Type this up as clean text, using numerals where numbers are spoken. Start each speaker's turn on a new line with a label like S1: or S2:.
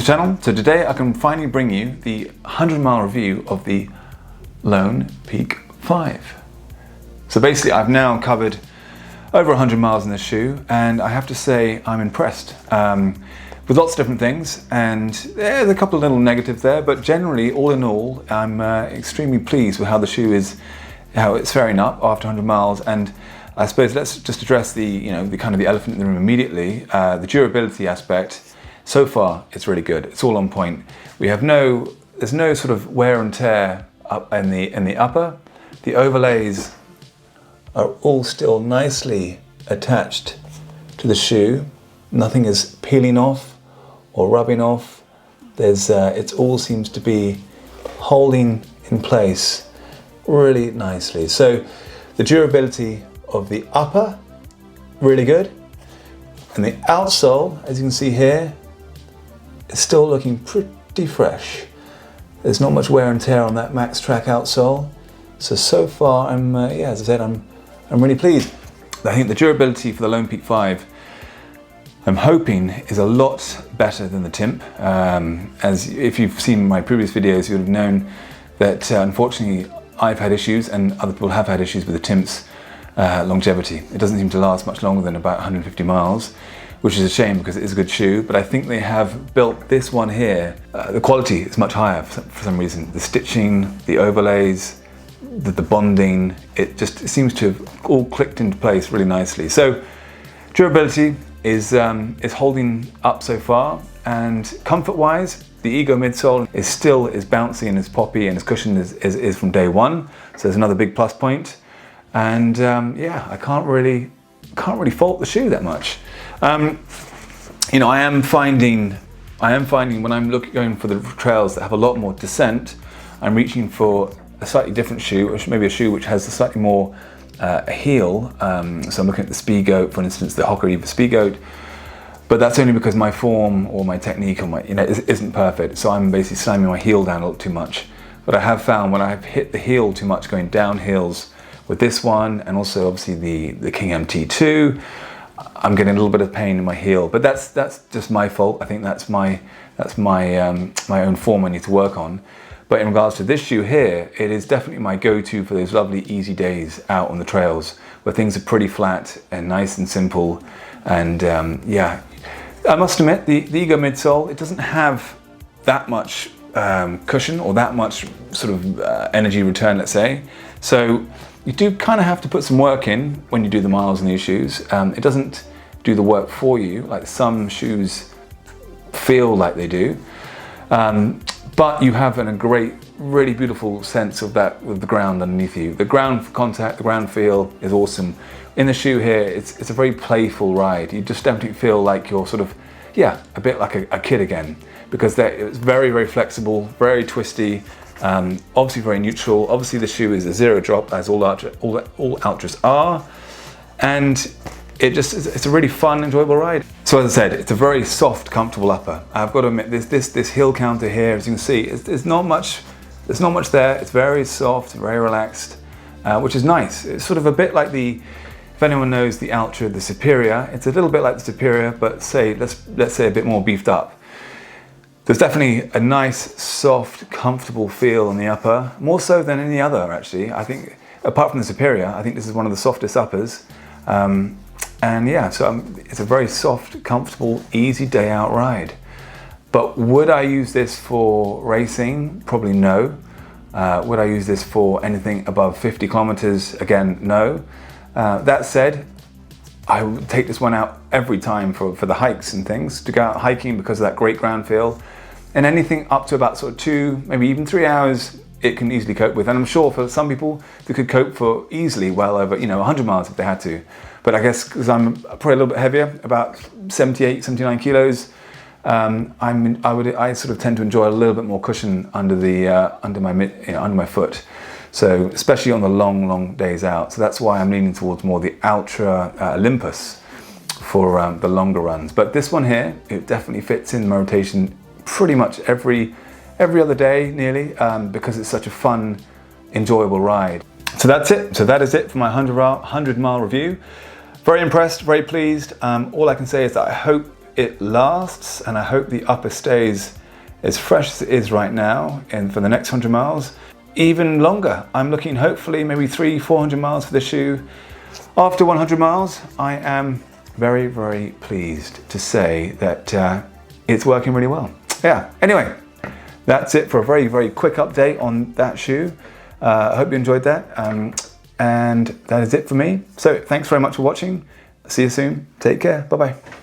S1: to the channel. So today I can finally bring you the 100-mile review of the Lone Peak 5. So basically I've now covered over 100 miles in this shoe, and I have to say I'm impressed with lots of different things, and there's a couple of little negatives there, but generally, all in all, I'm extremely pleased with how the shoe is, how it's faring up after 100 miles. And I suppose let's just address the kind of the elephant in the room immediately. The durability aspect. So far, it's really good. It's all on point. There's no sort of wear and tear up in the upper. The overlays are all still nicely attached to the shoe. Nothing is peeling off or rubbing off. It all seems to be holding in place really nicely. So the durability of the upper, really good. And the outsole, as you can see here, is still looking pretty fresh. There's not much wear and tear on that Max Track outsole. So far, as I said, I'm really pleased. I think the durability for the Lone Peak 5, I'm hoping, is a lot better than the Timp. As if you've seen my previous videos, you would have known that unfortunately I've had issues, and other people have had issues with the Timp's longevity. It doesn't seem to last much longer than about 150 miles, which is a shame because it is a good shoe. But I think they have built this one here. The quality is much higher for some reason. The stitching, the overlays, the bonding, it seems to have all clicked into place really nicely. So durability is holding up so far, and comfort-wise, the Ego midsole is bouncy and is poppy, and its cushion is from day one. So there's another big plus point. And I can't really fault the shoe that much. I am finding when I'm going for the trails that have a lot more descent, I'm reaching for a slightly different shoe, or maybe a shoe which has a slightly more heel. So I'm looking at the Speedgoat, for instance, the Hoka Eva Speedgoat. But that's only because my form or my technique or isn't perfect. So I'm basically slamming my heel down a little too much. But I have found when I've hit the heel too much going down hills with this one, and also obviously the King MT2, I'm getting a little bit of pain in my heel. But that's just my fault. I think that's my own form I need to work on. But in regards to this shoe here, it is definitely my go-to for those lovely easy days out on the trails where things are pretty flat and nice and simple. And I must admit, the Ego midsole, it doesn't have that much cushion or that much sort of energy return, let's say. So you do kind of have to put some work in when you do the miles in these shoes. It doesn't do the work for you like some shoes feel like they do. But you have a great, really beautiful sense of the ground underneath you. The ground contact, the ground feel is awesome. In the shoe here, it's a very playful ride. You just definitely feel like you're sort of, a bit like a kid again, because it's very, very flexible, very twisty, obviously very neutral. Obviously the shoe is a zero drop, as all Altras are, and it's a really fun, enjoyable ride. So as I said, it's a very soft, comfortable upper. I've got to admit, this heel counter here, as you can see, there's not much there. It's very soft, very relaxed, which is nice. It's sort of a bit like if anyone knows the Altra, the Superior, it's a little bit like the Superior, but let's say a bit more beefed up. There's definitely a nice, soft, comfortable feel on the upper, more so than any other actually. I think, apart from the Superior, I think this is one of the softest uppers. So it's a very soft, comfortable, easy day out ride. But would I use this for racing? Probably no. Would I use this for anything above 50 kilometers? Again, no. That said, I would take this one out every time for the hikes and things, to go out hiking because of that great ground feel. And anything up to about sort of 2, maybe even 3 hours, it can easily cope with. And I'm sure for some people, they could cope for easily well over 100 miles if they had to. But I guess because I'm probably a little bit heavier, about 78, 79 kilos, I sort of tend to enjoy a little bit more cushion under my foot. So especially on the long days out. So that's why I'm leaning towards more the Altra Olympus for the longer runs. But this one here, it definitely fits in my rotation pretty much every other day nearly, because it's such a fun, enjoyable ride. So that's it. So that is it for my 100 mile review. Very impressed, very pleased. All I can say is that I hope it lasts, and I hope the upper stays as fresh as it is right now and for the next 100 miles, even longer. I'm looking hopefully maybe 300-400 miles for the shoe. After 100 miles, I am very, very pleased to say that it's working really well. Yeah, anyway, that's it for a very, very quick update on that shoe. I hope you enjoyed that. And that is it for me. So thanks very much for watching. See you soon. Take care. Bye-bye.